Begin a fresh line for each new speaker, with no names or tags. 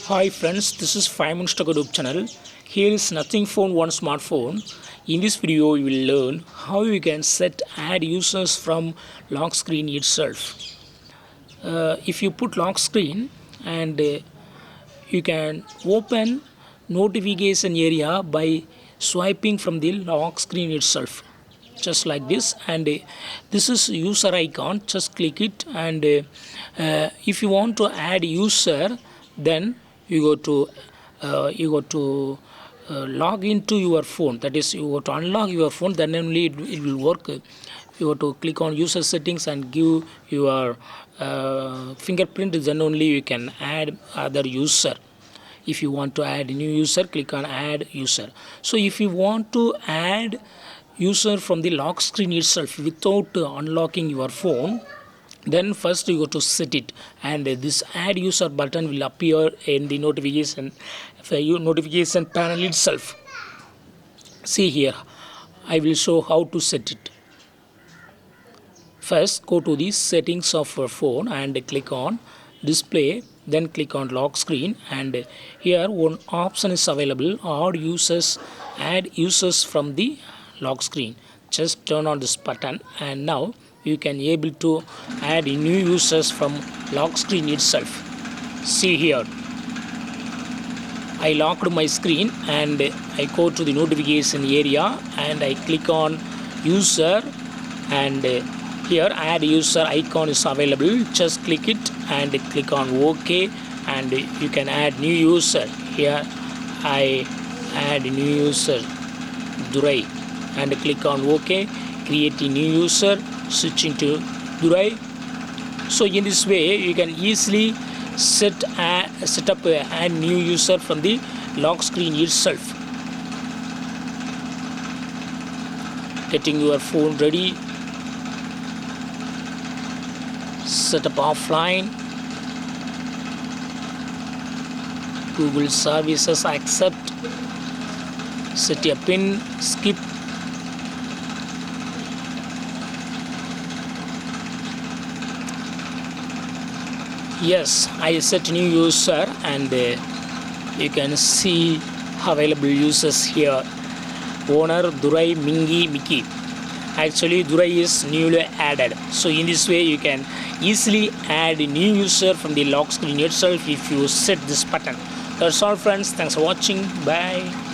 Hi friends, this is 5 Minutes Tech YouTube channel. Here is Nothing Phone One Smartphone. In this video, you will learn how you can set add users from lock screen itself. If you put lock screen and you can open notification area by swiping from the lock screen itself, just like this. And this is user icon. Just click it, and if you want to add user, then you go to log into your phone. That is, you go to unlock your phone, then only it will work. You have to click on user settings and give your fingerprint, then only you can add other user. If you want to add a new user, click on add user. So if you want to add user from the lock screen itself without unlocking your phone, then first you go to set it, and this add user button will appear in the notification panel itself. See here, I will show how to set it. First, go to the settings of your phone and click on display, then click on lock screen, and here one option is available, add users from the lock screen. Just turn on this button, and now you can able to add new users from lock screen itself. See here, I locked my screen and I go to the notification area and I click on user, and here add user icon is available. Just click it and click on OK, and you can add new user. Here I add new user Durai, and click on OK, create a new user, switch into Durai. So in this way you can easily set up a new user from the lock screen itself. Getting your phone ready, set up offline, Google services accept, set a pin, skip. Yes, I set new user, and you can see available users here. Owner Durai, Mingi, Miki. Actually Durai is newly added. So in this way you can easily add a new user from the lock screen itself if you set this button. That's all friends. Thanks for watching. Bye.